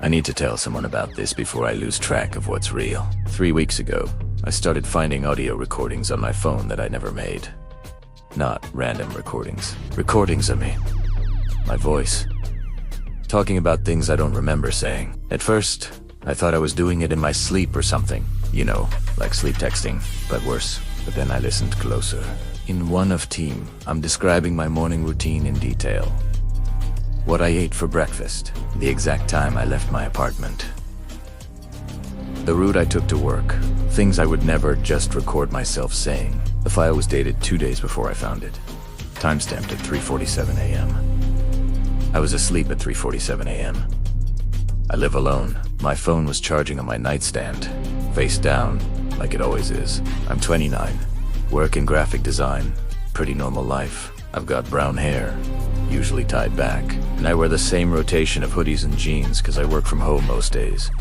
I need to tell someone about this before I lose track of what's real. 3 weeks ago, I started finding audio recordings on my phone that I never made. Not random recordings. Recordings of me. My voice. Talking about things I don't remember saying. At first, I thought I was doing it in my sleep or something. You know, like sleep texting, but worse. But then I listened closer. In one of team, I'm describing my morning routine in detail. What I ate for breakfast, the exact time I left my apartment. The route I took to work, things I would never just record myself saying. The file was dated 2 days before I found it. Timestamped at 3:47 a.m. I was asleep at 3:47 a.m. I live alone. My phone was charging on my nightstand, face down, like it always is. I'm 29, work in graphic design, pretty normal life. I've got brown hair, usually tied back, and I wear the same rotation of hoodies and jeans because I work from home most days.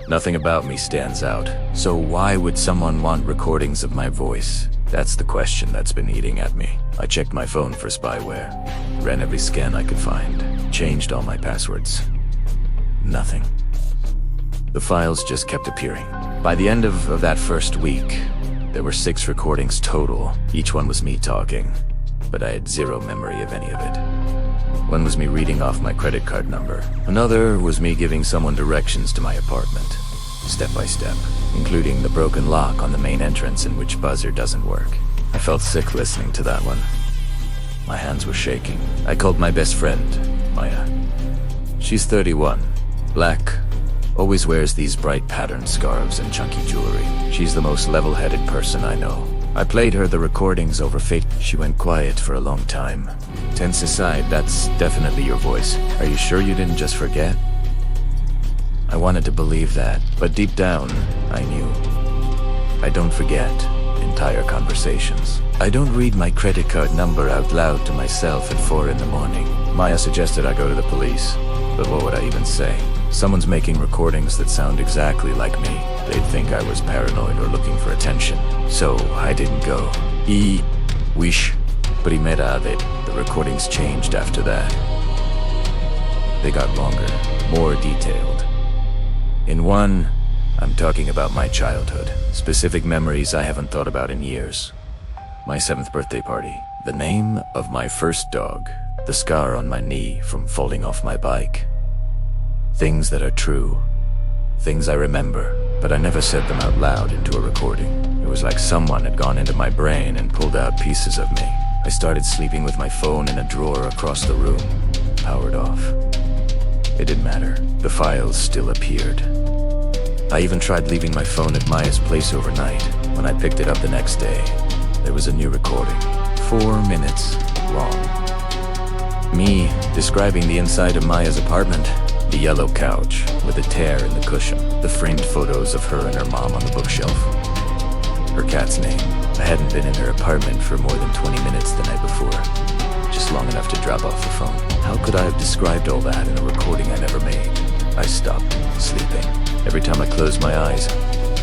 Nothing about me stands out, so why would someone want recordings of my voice? That's the question that's been eating at me. I checked my phone for spyware, ran every scan I could find, changed all my passwords. Nothing. The files just kept appearing. By the end of that first week, there were 6 recordings total. Each one was me talking, but I had zero memory of any of it. One was me reading off my credit card number. Another was me giving someone directions to my apartment, step by step, including the broken lock on the main entrance and which buzzer doesn't work. I felt sick listening to that one. My hands were shaking. I called my best friend, Maya. She's 31, black, always wears these bright patterned scarves and chunky jewelry. She's the most level-headed person I know. I played her the recordings over Fate. She went quiet for a long time. Tense aside, that's definitely your voice. Are you sure you didn't just forget? I wanted to believe that, but deep down, I knew. I don't forget entire conversations. I don't read my credit card number out loud to myself at 4 in the morning. Maya suggested I go to the police, but what would I even say? Someone's making recordings that sound exactly like me. They'd think I was paranoid or looking for attention. So I didn't go. Wish. Primera vez. The recordings changed after that. They got longer, more detailed. In one, I'm talking about my childhood. Specific memories I haven't thought about in years. My 7th birthday party. The name of my first dog. The scar on my knee from falling off my bike. Things that are true. Things I remember, but I never said them out loud into a recording. It was like someone had gone into my brain and pulled out pieces of me. I started sleeping with my phone in a drawer across the room, powered off. It didn't matter. The files still appeared. I even tried leaving my phone at Maya's place overnight. When I picked it up the next day, there was a new recording, 4 minutes long. Me describing the inside of Maya's apartment. The yellow couch with a tear in the cushion. The framed photos of her and her mom on the bookshelf. Her cat's name. I hadn't been in her apartment for more than 20 minutes the night before. Just long enough to drop off the phone. How could I have described all that in a recording I never made? I stopped sleeping. Every time I closed my eyes,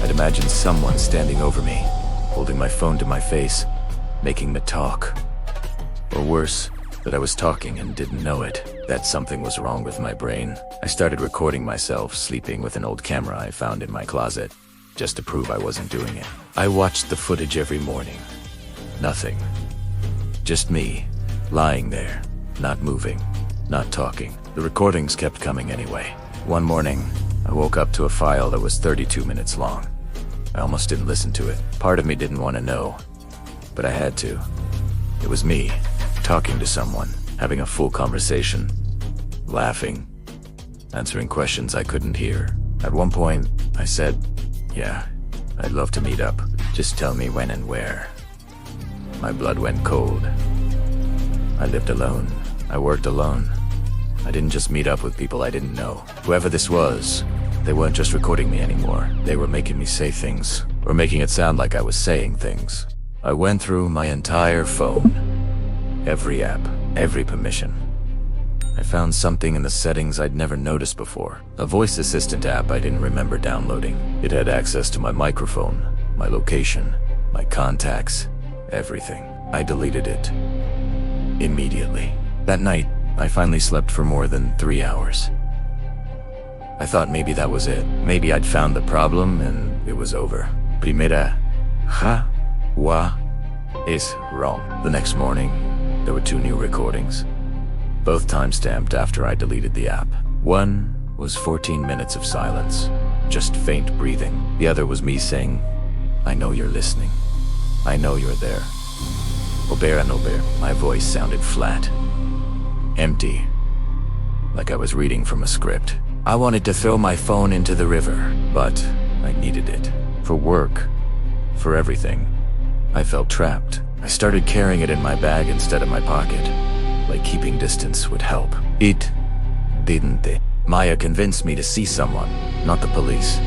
I'd imagine someone standing over me, holding my phone to my face, making me talk. Or worse, that I was talking and didn't know it. That something was wrong with my brain. I started recording myself sleeping with an old camera I found in my closet, just to prove I wasn't doing it. I watched the footage every morning. Nothing. Just me, lying there, not moving, not talking. The recordings kept coming anyway. One morning, I woke up to a file that was 32 minutes long. I almost didn't listen to it. Part of me didn't want to know, but I had to. It was me, talking to someone, having a full conversation, laughing, answering questions I couldn't hear. At one point, I said, yeah, I'd love to meet up. Just tell me when and where. My blood went cold. I lived alone. I worked alone. I didn't just meet up with people I didn't know. Whoever this was, they weren't just recording me anymore. They were making me say things, or making it sound like I was saying things. I went through my entire phone. Every app, every permission. I found something in the settings I'd never noticed before. A voice assistant app I didn't remember downloading. It had access to my microphone, my location, my contacts, everything. I deleted it. Immediately. That night, I finally slept for more than 3 hours. I thought maybe that was it. Maybe I'd found the problem and it was over. Primera is wrong. The next morning, there were 2 new recordings, both timestamped after I deleted the app. One was 14 minutes of silence, just faint breathing. The other was me saying, "I know you're listening. I know you're there." Ober and ober. My voice sounded flat, empty, like I was reading from a script. I wanted to throw my phone into the river, but I needed it. For work, for everything. I felt trapped. I started carrying it in my bag instead of my pocket, like keeping distance would help. It didn't. Maya convinced me to see someone, not the police,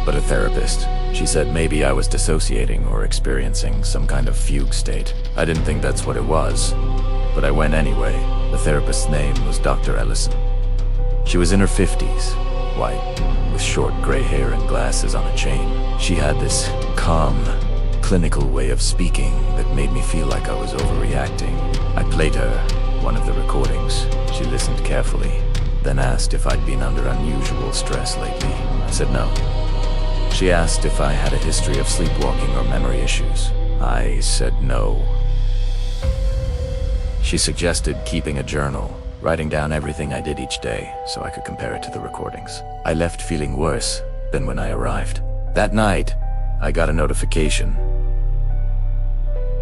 but a therapist. She said maybe I was dissociating or experiencing some kind of fugue state. I didn't think that's what it was, but I went anyway. The therapist's name was Dr. Ellison. She was in her 50s, white, with short gray hair and glasses on a chain. She had this calm, clinical way of speaking that made me feel like I was overreacting. I played her one of the recordings. She listened carefully, then asked if I'd been under unusual stress lately. I said no. She asked if I had a history of sleepwalking or memory issues. I said no. She suggested keeping a journal, writing down everything I did each day so I could compare it to the recordings. I left feeling worse than when I arrived. That night, I got a notification.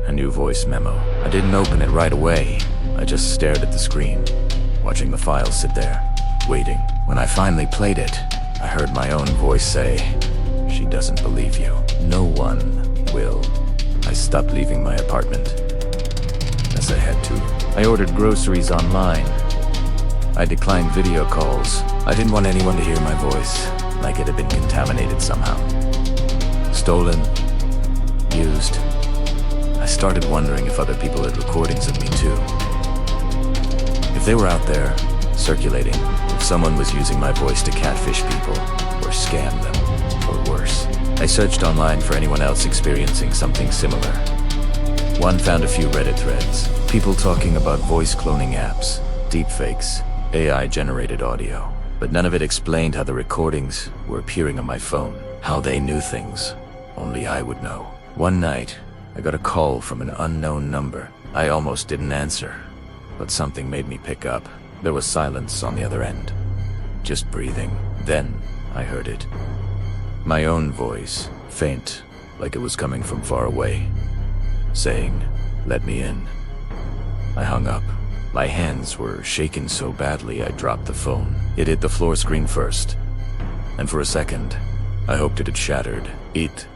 A new voice memo. I didn't open it right away. I just stared at the screen, watching the file sit there, waiting. When I finally played it, I heard my own voice say, "She doesn't believe you. No one will." I stopped leaving my apartment, as I had to. I ordered groceries online. I declined video calls. I didn't want anyone to hear my voice, like it had been contaminated somehow. Stolen, used. I started wondering if other people had recordings of me too. If they were out there, circulating, if someone was using my voice to catfish people, or scam them, or worse. I searched online for anyone else experiencing something similar. One found a few Reddit threads, people talking about voice cloning apps, deepfakes, AI-generated audio. But none of it explained how the recordings were appearing on my phone, how they knew things. Only I would know. One night, I got a call from an unknown number. I almost didn't answer, but something made me pick up. There was silence on the other end, just breathing. Then I heard it. My own voice, faint, like it was coming from far away, saying, "Let me in." I hung up. My hands were shaking so badly I dropped the phone. It hit the floor screen first, and for a second, I hoped it had shattered. It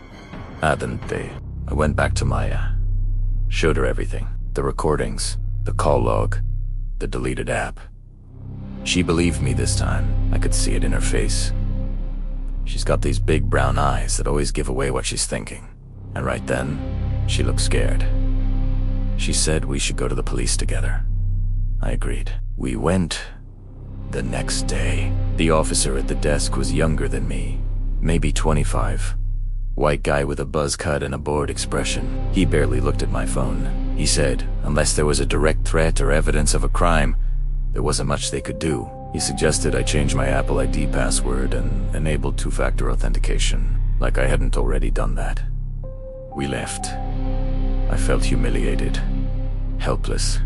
hadn't. I went back to Maya, showed her everything. The recordings, the call log, the deleted app. She believed me this time. I could see it in her face. She's got these big brown eyes that always give away what she's thinking. And right then, she looked scared. She said we should go to the police together. I agreed. We went the next day. The officer at the desk was younger than me, maybe 25. White guy with a buzz cut and a bored expression. He barely looked at my phone. He said, unless there was a direct threat or evidence of a crime, there wasn't much they could do. He suggested I change my Apple ID password and enable 2-factor authentication, like I hadn't already done that. We left. I felt humiliated, helpless.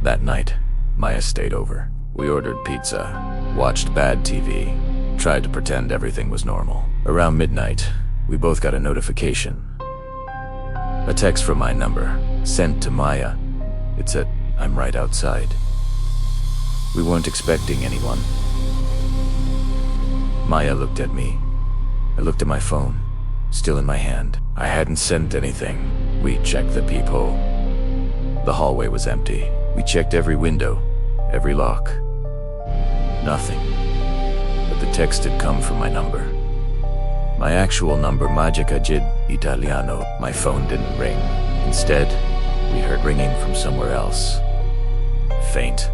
That night, Maya stayed over. We ordered pizza, watched bad TV, tried to pretend everything was normal. Around midnight, we both got a notification. A text from my number, sent to Maya. It said, "I'm right outside." We weren't expecting anyone. Maya looked at me. I looked at my phone, still in my hand. I hadn't sent anything. We checked the peephole. The hallway was empty. We checked every window, every lock. Nothing. But the text had come from my number. My actual number, Magica Gid Italiano. My phone didn't ring. Instead, we heard ringing from somewhere else. Faint.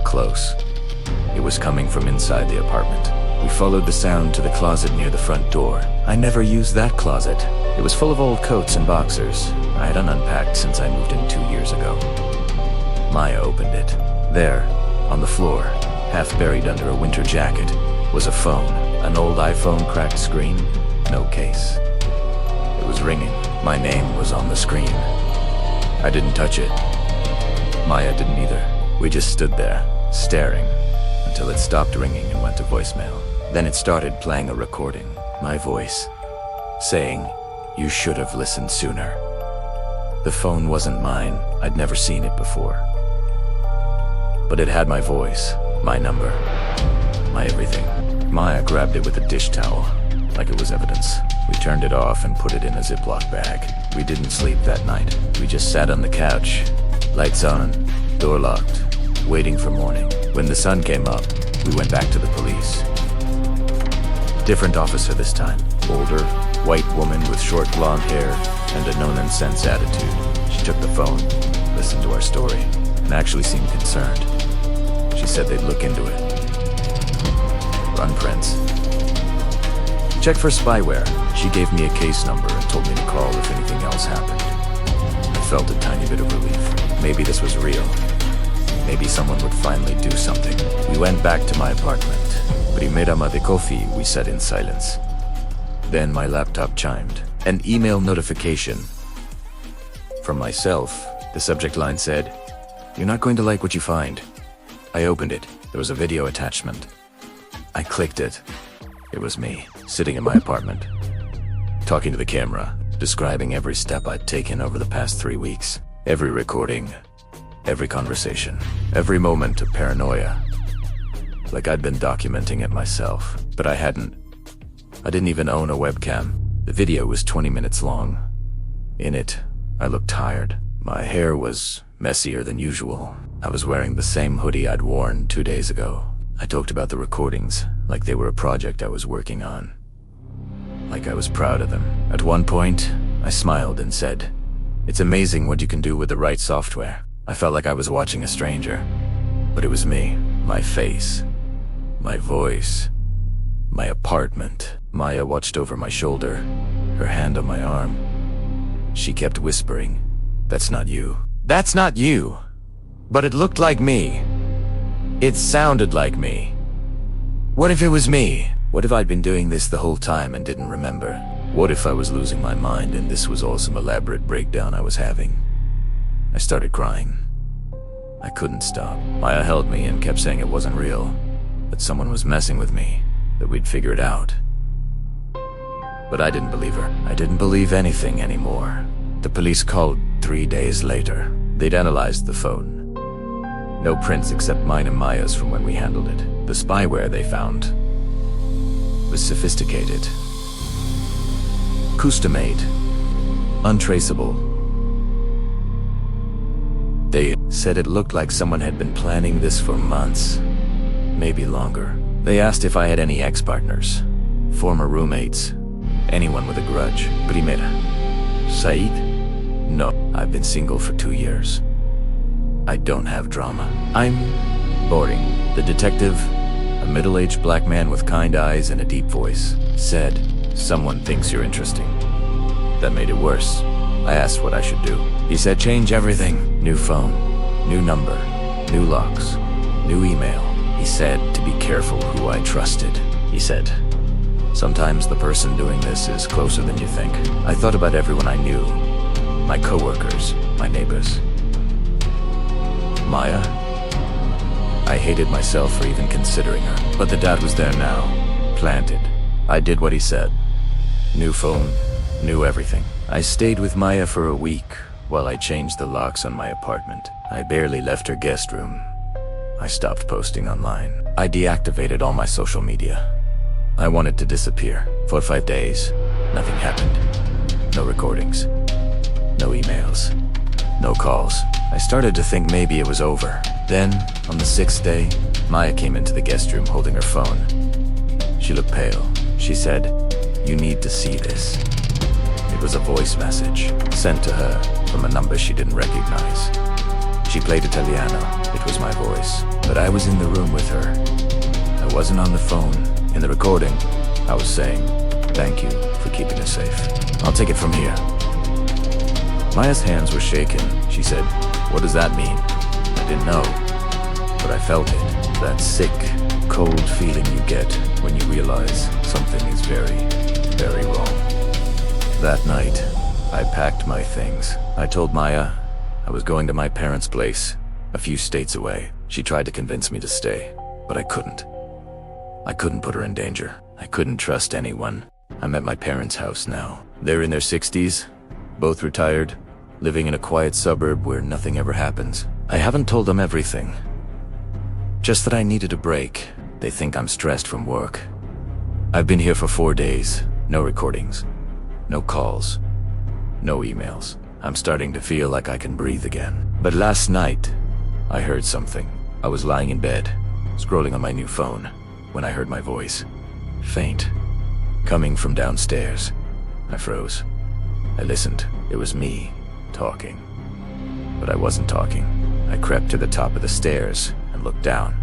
Close. It was coming from inside the apartment. We followed the sound to the closet near the front door. I never used that closet. It was full of old coats and boxers I had unpacked since I moved in 2 years ago. Maya opened it. There, on the floor, half buried under a winter jacket, was a phone. An old iPhone, cracked screen, no case. It was ringing. My name was on the screen. I didn't touch it. Maya didn't either. We just stood there, staring, until it stopped ringing and went to voicemail. Then it started playing a recording, my voice, saying, "You should have listened sooner." The phone wasn't mine. I'd never seen it before. But it had my voice, my number, my everything. Maya grabbed it with a dish towel, like it was evidence. We turned it off and put it in a Ziploc bag. We didn't sleep that night. We just sat on the couch, lights on, door locked, waiting for morning. When the sun came up, we went back to the police. Different officer this time. Older, white woman with short blonde hair and a no-nonsense attitude. She took the phone, listened to our story, and actually seemed concerned. She said they'd look into it. Run prints. Check for spyware. She gave me a case number and told me to call if anything else happened. I felt a tiny bit of relief. Maybe this was real. Maybe someone would finally do something. We went back to my apartment. Primera de coffee, we sat in silence. Then my laptop chimed. An email notification. From myself, the subject line said, "You're not going to like what you find." I opened it. There was a video attachment. I clicked it. It was me, sitting in my apartment, talking to the camera, describing every step I'd taken over the past 3 weeks. Every recording, every conversation, every moment of paranoia. Like I'd been documenting it myself, but I hadn't. I didn't even own a webcam. The video was 20 minutes long. In it, I looked tired. My hair was messier than usual. I was wearing the same hoodie I'd worn 2 days ago. I talked about the recordings like they were a project I was working on. Like I was proud of them. At one point, I smiled and said, "It's amazing what you can do with the right software." I felt like I was watching a stranger, but it was me, my face, my voice, my apartment. Maya watched over my shoulder, her hand on my arm. She kept whispering, "That's not you. That's not you." But it looked like me. It sounded like me. What if it was me? What if I'd been doing this the whole time and didn't remember? What if I was losing my mind and this was all some elaborate breakdown I was having? I started crying. I couldn't stop. Maya held me and kept saying it wasn't real, that someone was messing with me, that we'd figure it out. But I didn't believe her. I didn't believe anything anymore. The police called 3 days later. They'd analyzed the phone. No prints except mine and Maya's from when we handled it. The spyware they found was sophisticated, custom-made, untraceable. They said it looked like someone had been planning this for months, maybe longer. They asked if I had any ex-partners, former roommates, anyone with a grudge. Primera. Said? No, I've been single for 2 years. I don't have drama. I'm boring. The detective, a middle-aged black man with kind eyes and a deep voice, said, "Someone thinks you're interesting." That made it worse. I asked what I should do. He said, "Change everything. New phone, new number, new locks, new email." He said to be careful who I trusted. He said, "Sometimes the person doing this is closer than you think." I thought about everyone I knew, my coworkers, my neighbors. Maya? I hated myself for even considering her, but the doubt was there now, planted. I did what he said. New phone, new everything. I stayed with Maya for a week while I changed the locks on my apartment. I barely left her guest room. I stopped posting online. I deactivated all my social media. I wanted to disappear. For 5 days, nothing happened. No recordings, no emails, no calls. I started to think maybe it was over. Then, on the 6th day, Maya came into the guest room holding her phone. She looked pale. She said, "You need to see this." It was a voice message, sent to her from a number she didn't recognize. She played Italiano. It was my voice. But I was in the room with her. I wasn't on the phone. In the recording, I was saying, "Thank you for keeping us safe. I'll take it from here." Maya's hands were shaking. She said, "What does that mean?" I didn't know, but I felt it. That sick, cold feeling you get when you realize something is very, very wrong. That night, I packed my things. I told Maya I was going to my parents' place, a few states away. She tried to convince me to stay, but I couldn't. I couldn't put her in danger. I couldn't trust anyone. I'm at my parents' house now. They're in their 60s, both retired, living in a quiet suburb where nothing ever happens. I haven't told them everything. Just that I needed a break. They think I'm stressed from work. I've been here for 4 days. No recordings. No calls. No emails. I'm starting to feel like I can breathe again. But last night, I heard something. I was lying in bed, scrolling on my new phone, when I heard my voice. Faint. Coming from downstairs. I froze. I listened. It was me, talking. But I wasn't talking. I crept to the top of the stairs and looked down.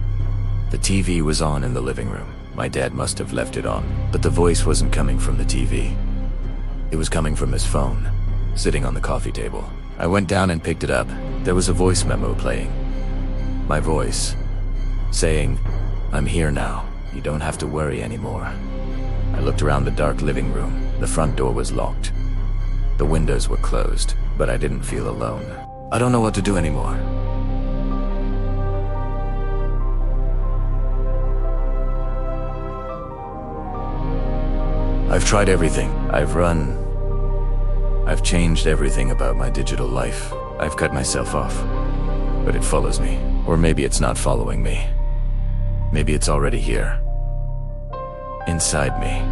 The TV was on in the living room. My dad must have left it on, but the voice wasn't coming from the TV. It was coming from his phone, sitting on the coffee table. I went down and picked it up. There was a voice memo playing. My voice, saying, "I'm here now. You don't have to worry anymore." I looked around the dark living room. The front door was locked. The windows were closed, but I didn't feel alone. I don't know what to do anymore. I've tried everything. I've changed everything about my digital life. I've cut myself off, but it follows me. Or maybe it's not following me. Maybe it's already here. Inside me.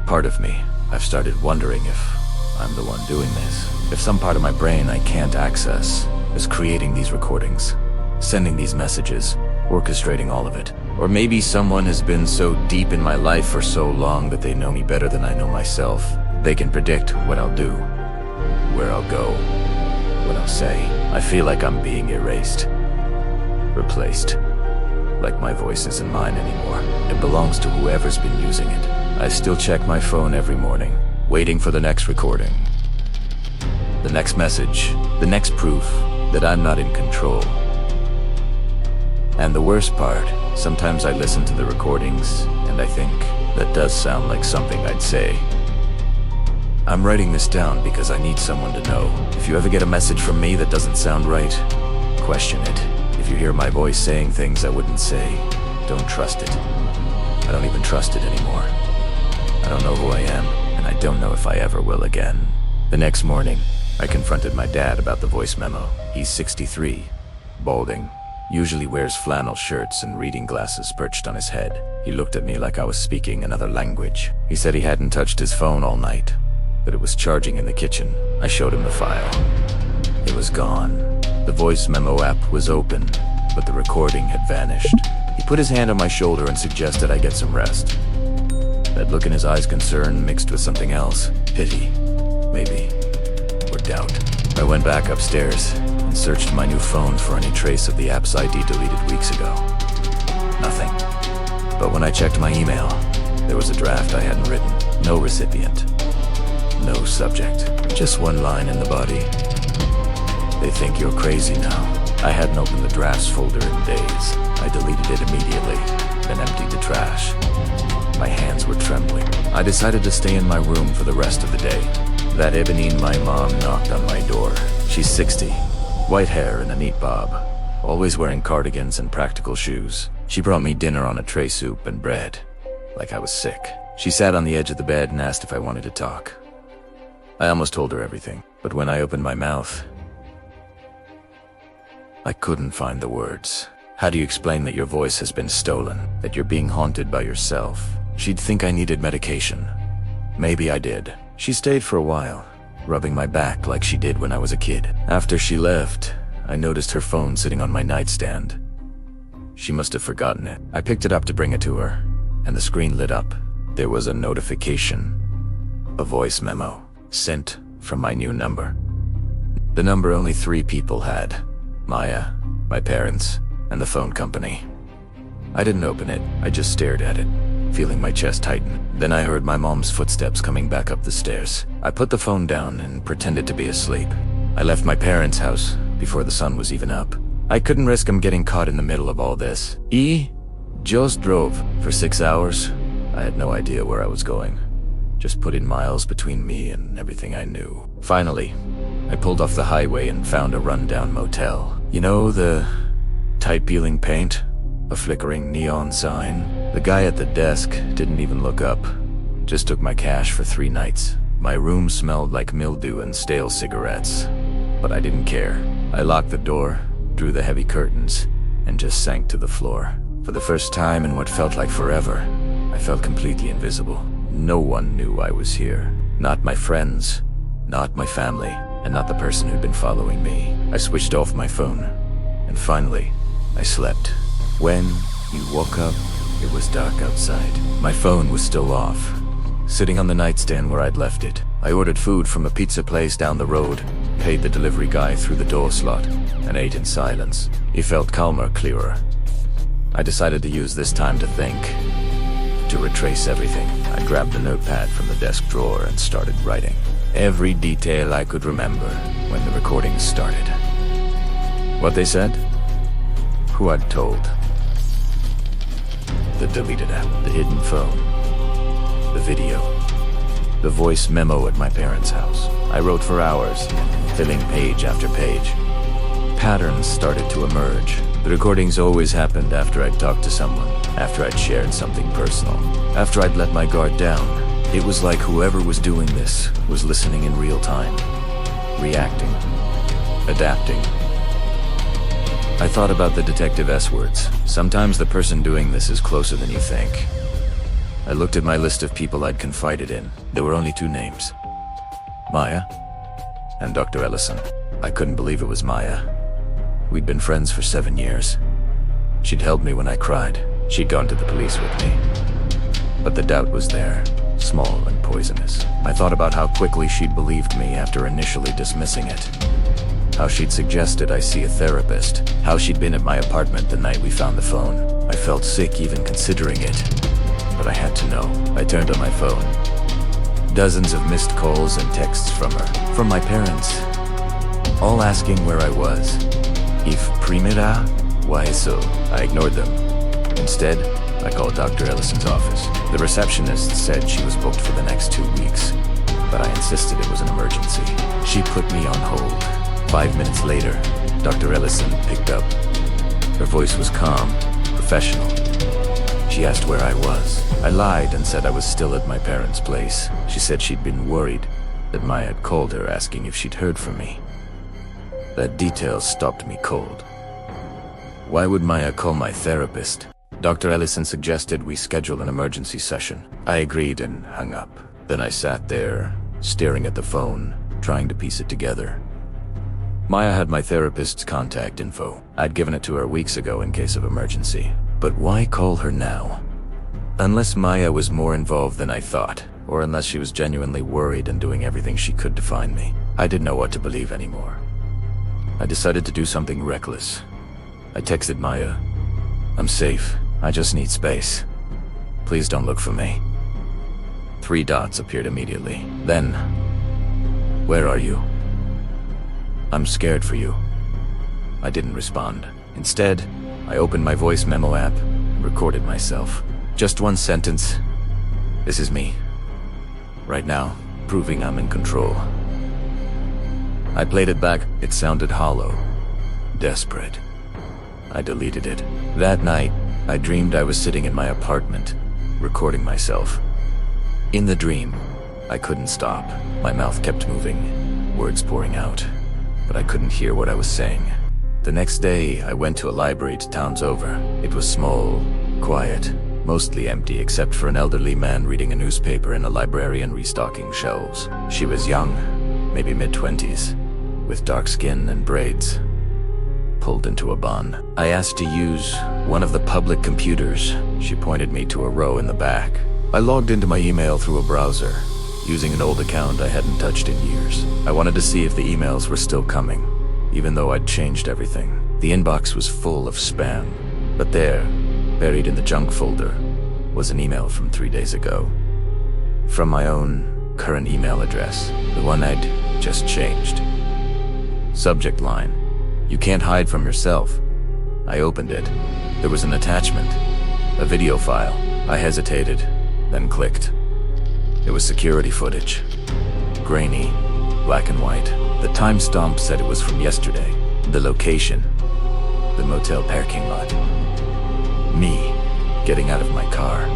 Part of me. I've started wondering if I'm the one doing this. If some part of my brain I can't access is creating these recordings, sending these messages, orchestrating all of it. Or maybe someone has been so deep in my life for so long that they know me better than I know myself. They can predict what I'll do, where I'll go, what I'll say. I feel like I'm being erased, replaced. Like my voice isn't mine anymore. It belongs to whoever's been using it. I still check my phone every morning, waiting for the next recording, the next message, the next proof that I'm not in control. And the worst part, sometimes I listen to the recordings and I think, that does sound like something I'd say. I'm writing this down because I need someone to know. If you ever get a message from me that doesn't sound right, question it. If you hear my voice saying things I wouldn't say, don't trust it. I don't even trust it anymore. I don't know who I am, and I don't know if I ever will again. The next morning, I confronted my dad about the voice memo. He's 63, balding, usually wears flannel shirts and reading glasses perched on his head. He looked at me like I was speaking another language. He said he hadn't touched his phone all night, but it was charging in the kitchen. I showed him the file. It was gone. The voice memo app was open, but the recording had vanished. He put his hand on my shoulder and suggested I get some rest. That look in his eyes, concern mixed with something else. Pity, maybe, or doubt. I went back upstairs and searched my new phone for any trace of the app's ID deleted weeks ago. Nothing. But when I checked my email, there was a draft I hadn't written. No recipient. No subject. Just one line in the body. They think you're crazy now. I hadn't opened the drafts folder in days. I deleted it immediately, then emptied the trash. My hands were trembling. I decided to stay in my room for the rest of the day. That evening, my mom knocked on my door. She's 60, white hair and a neat bob, always wearing cardigans and practical shoes. She brought me dinner on a tray, soup and bread, like I was sick. She sat on the edge of the bed and asked if I wanted to talk. I almost told her everything, but when I opened my mouth, I couldn't find the words. How do you explain that your voice has been stolen, that you're being haunted by yourself? She'd think I needed medication. Maybe I did. She stayed for a while, rubbing my back like she did when I was a kid. After she left, I noticed her phone sitting on my nightstand. She must have forgotten it. I picked it up to bring it to her, and the screen lit up. There was a notification. A voice memo, sent from my new number. The number only 3 people had. Maya, my parents, and the phone company. I didn't open it, I just stared at it, feeling my chest tighten. Then I heard my mom's footsteps coming back up the stairs. I put the phone down and pretended to be asleep. I left my parents' house before the sun was even up. I couldn't risk them getting caught in the middle of all this. Just drove for 6 hours. I had no idea where I was going. Just put in miles between me and everything I knew. Finally, I pulled off the highway and found a rundown motel. You know, the tight peeling paint, a flickering neon sign. The guy at the desk didn't even look up. Just took my cash for 3 nights. My room smelled like mildew and stale cigarettes, but I didn't care. I locked the door, drew the heavy curtains, and just sank to the floor. For the first time in what felt like forever, I felt completely invisible. No one knew I was here. Not my friends, not my family, and not the person who'd been following me. I switched off my phone, and finally, I slept. When you woke up, it was dark outside. My phone was still off, sitting on the nightstand where I'd left it. I ordered food from a pizza place down the road, paid the delivery guy through the door slot, and ate in silence. He felt calmer, clearer. I decided to use this time to think, to retrace everything. I grabbed a notepad from the desk drawer and started writing. Every detail I could remember when the recordings started. What they said, who I'd told, the deleted app, the hidden phone, the video, the voice memo at my parents' house. I wrote for hours, filling page after page. Patterns started to emerge. The recordings always happened after I'd talked to someone, after I'd shared something personal, after I'd let my guard down. It was like whoever was doing this was listening in real time, reacting, adapting. I thought about the Detective S words. Sometimes the person doing this is closer than you think. I looked at my list of people I'd confided in. There were only 2 names, Maya and Dr. Ellison. I couldn't believe it was Maya. We'd been friends for 7 years. She'd held me when I cried. She'd gone to the police with me. But the doubt was there, small and poisonous. I thought about how quickly she'd believed me after initially dismissing it. How she'd suggested I see a therapist. How she'd been at my apartment the night we found the phone. I felt sick even considering it. But I had to know. I turned on my phone. Dozens of missed calls and texts from her. From my parents. All asking where I was. If primera, why so? I ignored them. Instead, I called Dr. Ellison's office. The receptionist said she was booked for the next 2 weeks, but I insisted it was an emergency. She put me on hold. 5 minutes later, Dr. Ellison picked up. Her voice was calm, professional. She asked where I was. I lied and said I was still at my parents' place. She said she'd been worried that Maya had called her asking if she'd heard from me. That detail stopped me cold. Why would Maya call my therapist? Dr. Ellison suggested we schedule an emergency session. I agreed and hung up. Then I sat there, staring at the phone, trying to piece it together. Maya had my therapist's contact info. I'd given it to her weeks ago in case of emergency. But why call her now? Unless Maya was more involved than I thought, or unless she was genuinely worried and doing everything she could to find me. I didn't know what to believe anymore. I decided to do something reckless. I texted Maya, "I'm safe. I just need space. Please don't look for me." 3 dots appeared immediately. Then, "Where are you? I'm scared for you." I didn't respond. Instead, I opened my voice memo app and recorded myself. Just 1 sentence. This is me. Right now, proving I'm in control. I played it back. It sounded hollow, desperate. I deleted it. That night, I dreamed I was sitting in my apartment, recording myself. In the dream, I couldn't stop. My mouth kept moving, words pouring out, but I couldn't hear what I was saying. The next day, I went to a library 2 towns over. It was small, quiet, mostly empty except for an elderly man reading a newspaper and a librarian restocking shelves. She was young, maybe mid-20s, with dark skin and braids, pulled into a bun. I asked to use one of the public computers. She pointed me to a row in the back. I logged into my email through a browser, using an old account I hadn't touched in years. I wanted to see if the emails were still coming, even though I'd changed everything. The inbox was full of spam, but there, buried in the junk folder, was an email from 3 days ago. From my own current email address, the one I'd just changed. Subject line, "You can't hide from yourself." I opened it. There was an attachment. A video file. I hesitated, then clicked. It was security footage. Grainy, black and white. The timestamp said it was from yesterday. The location. The motel parking lot. Me, getting out of my car.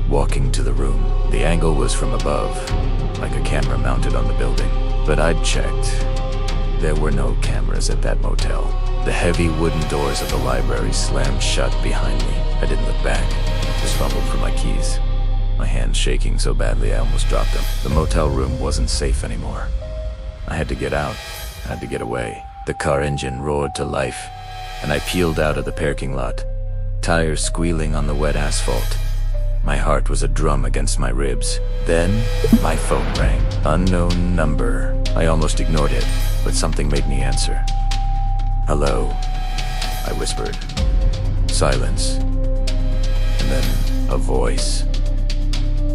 Walking to the room. The angle was from above, like a camera mounted on the building. But I'd checked. There were no cameras at that motel. The heavy wooden doors of the library slammed shut behind me. I didn't look back. Just fumbled for my keys. My hands shaking so badly I almost dropped them. The motel room wasn't safe anymore. I had to get out. I had to get away. The car engine roared to life, and I peeled out of the parking lot, tires squealing on the wet asphalt. My heart was a drum against my ribs. Then, my phone rang. Unknown number. I almost ignored it, but something made me answer. "Hello," I whispered. Silence. And then a voice.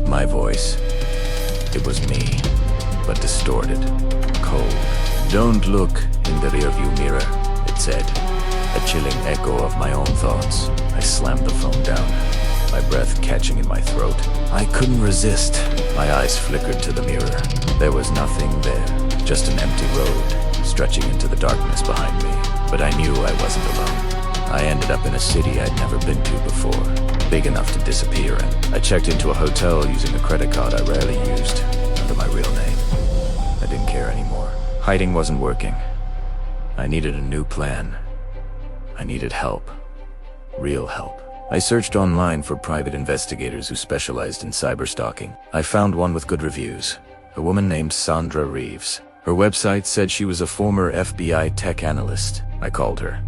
My voice. It was me, but distorted, cold. "Don't look in the rearview mirror," it said. A chilling echo of my own thoughts. I slammed the phone down, my breath catching in my throat. I couldn't resist. My eyes flickered to the mirror. There was nothing there, just an empty road, stretching into the darkness behind me. But I knew I wasn't alone. I ended up in a city I'd never been to before, big enough to disappear in. I checked into a hotel using a credit card I rarely used, under my real name. I didn't care anymore. Hiding wasn't working. I needed a new plan. I needed help. Real help. I searched online for private investigators who specialized in cyberstalking. I found one with good reviews, a woman named Sandra Reeves. Her website said she was a former FBI tech analyst. I called her.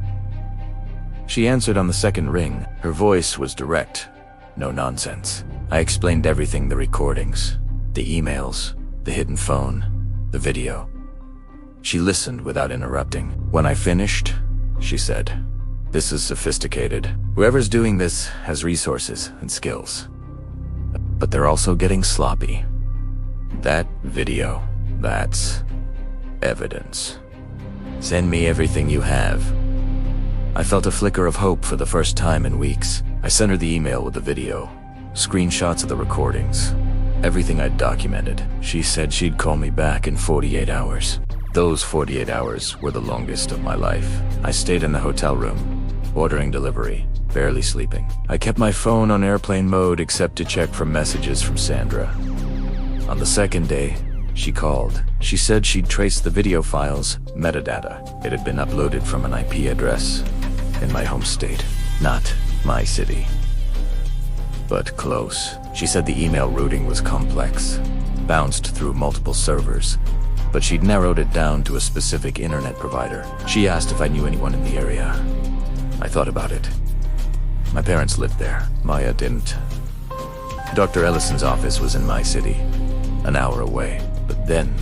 She answered on the second ring. Her voice was direct, no nonsense. I explained everything: the recordings, the emails, the hidden phone, the video. She listened without interrupting. When I finished, she said, "This is sophisticated. Whoever's doing this has resources and skills. But they're also getting sloppy. That video, that's evidence. Send me everything you have." I felt a flicker of hope for the first time in weeks. I sent her the email with the video, screenshots of the recordings, everything I'd documented. She said she'd call me back in 48 hours. Those 48 hours were the longest of my life. I stayed in the hotel room, ordering delivery, barely sleeping. I kept my phone on airplane mode except to check for messages from Sandra. On the second day, she called. She said she'd traced the video file's metadata. It had been uploaded from an IP address in my home state, not my city, but close. She said the email routing was complex, bounced through multiple servers, but she'd narrowed it down to a specific internet provider. She asked if I knew anyone in the area. I thought about it. My parents lived there. Maya didn't. Dr. Ellison's office was in my city, an hour away. But then,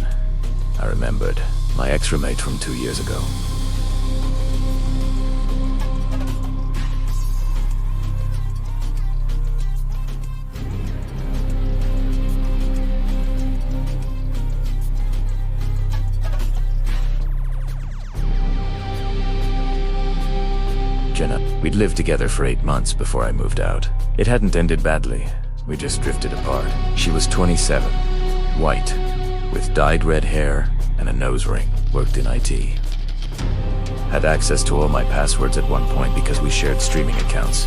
I remembered my ex-roommate from 2 years ago. Jenna. We'd lived together for 8 months before I moved out. It hadn't ended badly. We just drifted apart. She was 27, white, with dyed red hair and a nose ring, worked in IT. Had access to all my passwords at one point because we shared streaming accounts.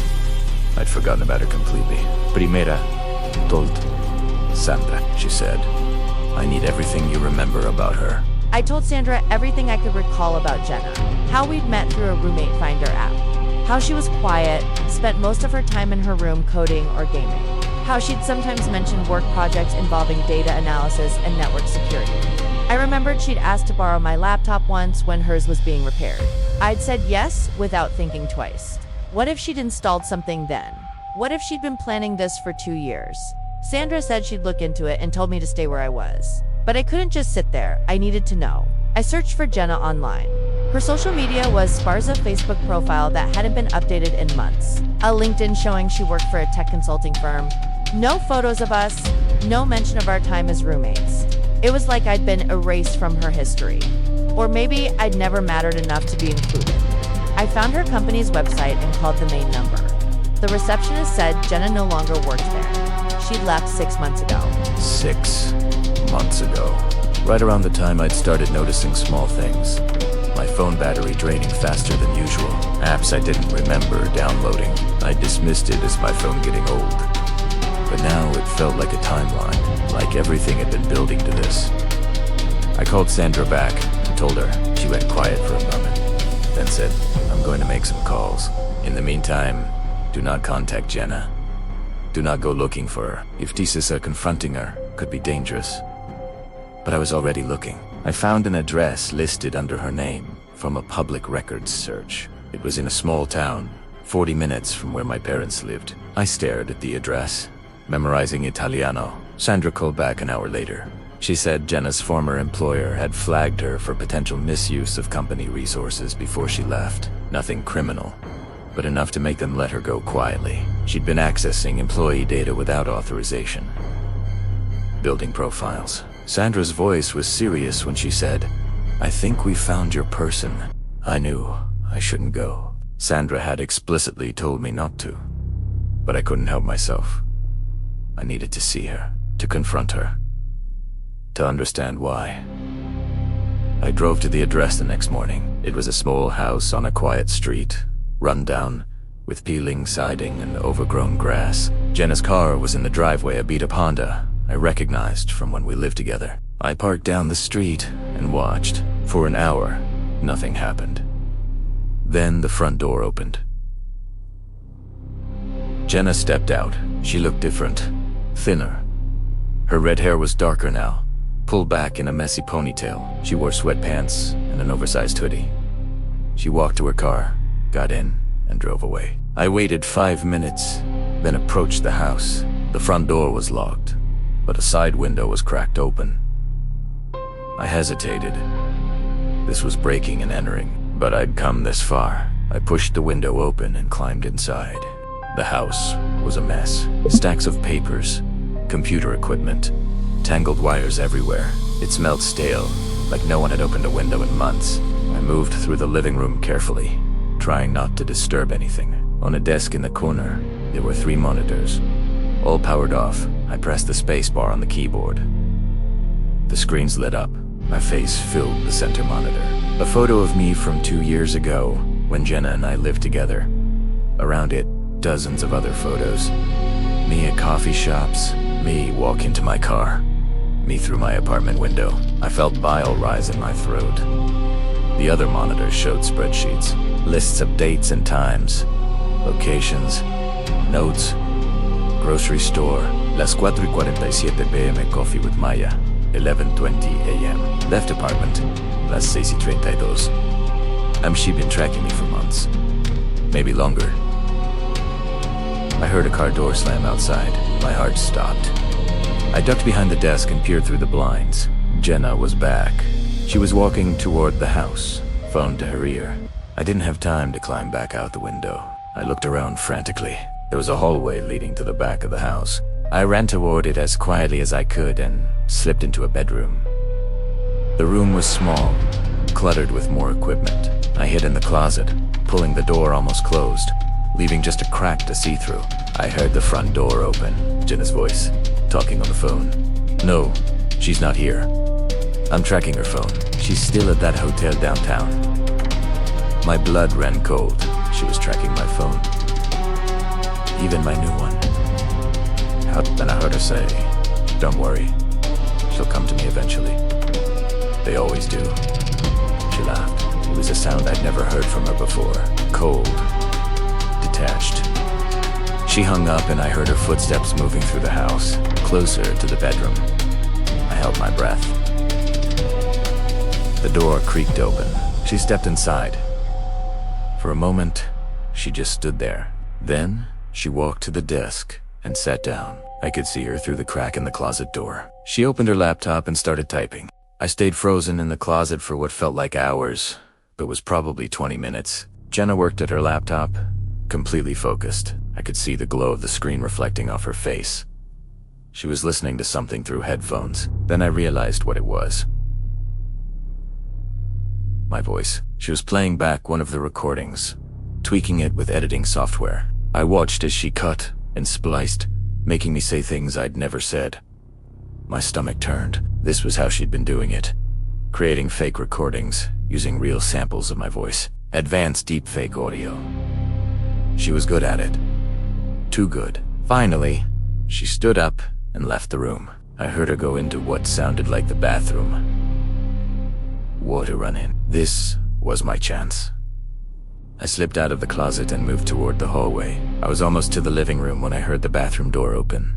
I'd forgotten about her completely. Primera, told Sandra, she said. "I need everything you remember about her." I told Sandra everything I could recall about Jenna. How we'd met through a roommate finder app. How she was quiet, spent most of her time in her room coding or gaming. How she'd sometimes mentioned work projects involving data analysis and network security. I remembered she'd asked to borrow my laptop once when hers was being repaired. I'd said yes without thinking twice. What if she'd installed something then? What if she'd been planning this for 2 years? Sandra said she'd look into it and told me to stay where I was. But I couldn't just sit there. I needed to know. I searched for Jenna online. Her social media was Sparza Facebook profile that hadn't been updated in months. A LinkedIn showing she worked for a tech consulting firm. No photos of us, no mention of our time as roommates. It was like I'd been erased from her history. Or maybe I'd never mattered enough to be included. I found her company's website and called the main number. The receptionist said Jenna no longer worked there. She'd left 6 months ago. 6 months ago. Right around the time I'd started noticing small things. My phone battery draining faster than usual. Apps I didn't remember downloading. I dismissed it as my phone getting old. But now it felt like a timeline, like everything had been building to this. I called Sandra back and told her. She went quiet for a moment, then said, "I'm going to make some calls. In the meantime, do not contact Jenna. Do not go looking for her. If Tisisa confronting her could be dangerous." But I was already looking. I found an address listed under her name from a public records search. It was in a small town, 40 minutes from where my parents lived. I stared at the address, memorizing Italiano. Sandra called back an hour later. She said Jenna's former employer had flagged her for potential misuse of company resources before she left. Nothing criminal, but enough to make them let her go quietly. She'd been accessing employee data without authorization. Building profiles. Sandra's voice was serious when she said, "I think we found your person." I knew I shouldn't go. Sandra had explicitly told me not to, but I couldn't help myself. I needed to see her, to confront her, to understand why. I drove to the address the next morning. It was a small house on a quiet street, run down, with peeling siding and overgrown grass. Jenna's car was in the driveway, a beat-up Honda I recognized from when we lived together. I parked down the street and watched. For an hour, nothing happened. Then the front door opened. Jenna stepped out. She looked different, thinner. Her red hair was darker now, pulled back in a messy ponytail. She wore sweatpants and an oversized hoodie. She walked to her car, got in, and drove away. I waited 5 minutes, then approached the house. The front door was locked, but a side window was cracked open. I hesitated. This was breaking and entering, but I'd come this far. I pushed the window open and climbed inside. The house was a mess. Stacks of papers, computer equipment, tangled wires everywhere. It smelled stale, like no one had opened a window in months. I moved through the living room carefully, trying not to disturb anything. On a desk in the corner, there were 3 monitors. All powered off, I pressed the space bar on the keyboard. The screens lit up. My face filled the center monitor. A photo of me from 2 years ago, when Jenna and I lived together. Around it, dozens of other photos. Me at coffee shops, me walk into my car, me through my apartment window. I felt bile rise in my throat. The other monitors showed spreadsheets, lists of dates and times, locations, notes, grocery store, las 4:47 p.m. coffee with Maya, 11:20 a.m. Left apartment, las 6:32. She'd been tracking me for months, maybe longer. I heard a car door slam outside. My heart stopped. I ducked behind the desk and peered through the blinds. Jenna was back. She was walking toward the house, phone to her ear. I didn't have time to climb back out the window. I looked around frantically. There was a hallway leading to the back of the house. I ran toward it as quietly as I could and slipped into a bedroom. The room was small, cluttered with more equipment. I hid in the closet, pulling the door almost closed, leaving just a crack to see through. I heard the front door open, Jenna's voice, talking on the phone. "No, she's not here. I'm tracking her phone. She's still at that hotel downtown." My blood ran cold. She was tracking my phone. Even my new one. Then I heard her say, "Don't worry. She'll come to me eventually. They always do." She laughed. It was a sound I'd never heard from her before. Cold. Detached. She hung up and I heard her footsteps moving through the house, closer to the bedroom. I held my breath. The door creaked open. She stepped inside. For a moment, she just stood there. Then, she walked to the desk and sat down. I could see her through the crack in the closet door. She opened her laptop and started typing. I stayed frozen in the closet for what felt like hours, but was probably 20 minutes. Jenna worked at her laptop, completely focused. I could see the glow of the screen reflecting off her face. She was listening to something through headphones. Then I realized what it was. My voice. She was playing back one of the recordings, tweaking it with editing software. I watched as she cut and spliced, making me say things I'd never said. My stomach turned. This was how she'd been doing it. Creating fake recordings, using real samples of my voice. Advanced deepfake audio. She was good at it. Too good. Finally, she stood up and left the room. I heard her go into what sounded like the bathroom. Water running. This was my chance. I slipped out of the closet and moved toward the hallway. I was almost to the living room when I heard the bathroom door open.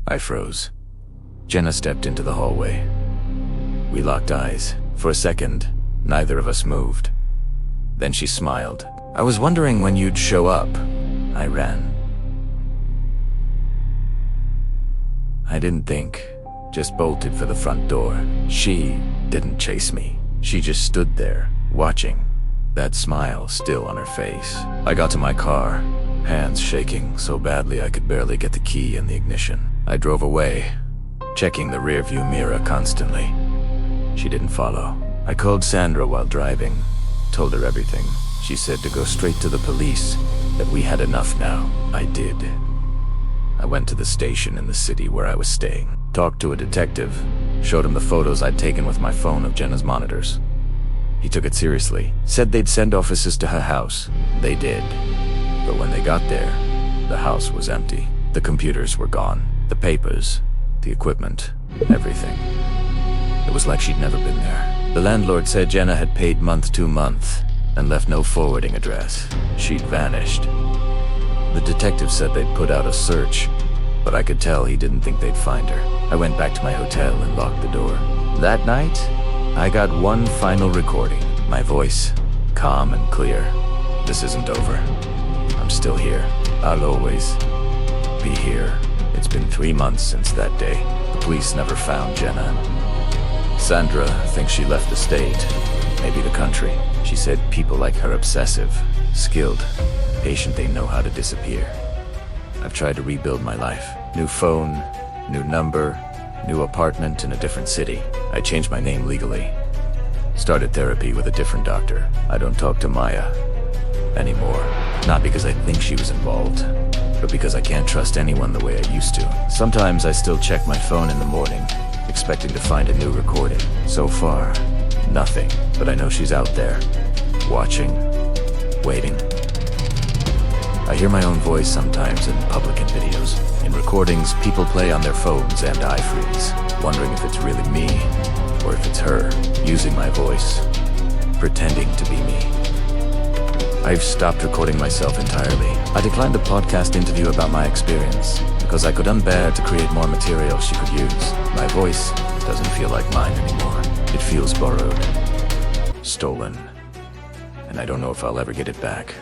I froze. Jenna stepped into the hallway. We locked eyes. For a second, neither of us moved. Then she smiled. I was wondering when you'd show up. I ran. I didn't think, just bolted for the front door. She didn't chase me. She just stood there, watching, that smile still on her face. I got to my car, hands shaking so badly I could barely get the key in the ignition. I drove away, checking the rearview mirror constantly. She didn't follow. I called Sandra while driving, told her everything. She said to go straight to the police, that we had enough now. I did. I went to the station in the city where I was staying, talked to a detective, showed him the photos I'd taken with my phone of Jenna's monitors. He took it seriously, said they'd send officers to her house. They did. But when they got there, the house was empty. The computers were gone. The papers, the equipment, everything. It was like she'd never been there. The landlord said Jenna had paid month to month and left no forwarding address. She'd vanished. The detective said they'd put out a search, but I could tell he didn't think they'd find her. I went back to my hotel and locked the door. That night, I got one final recording. My voice, calm and clear. This isn't over. I'm still here. I'll always be here. It's been 3 months since that day. The police never found Jenna. Sandra thinks she left the state, maybe the country. She said people like her obsessive, skilled, patient, they know how to disappear. I've tried to rebuild my life. New phone, new number, new apartment in a different city. I changed my name legally. Started therapy with a different doctor. I don't talk to Maya anymore. Not because I think she was involved, but because I can't trust anyone the way I used to. Sometimes I still check my phone in the morning, expecting to find a new recording. So far, nothing. But I know she's out there, watching, waiting. I hear my own voice sometimes in public videos. In recordings, people play on their phones and I freeze, wondering if it's really me, or if it's her, using my voice, pretending to be me. I've stopped recording myself entirely. I declined a podcast interview about my experience, because I could unbear to create more material she could use. My voice doesn't feel like mine anymore. It feels borrowed, stolen, and I don't know if I'll ever get it back.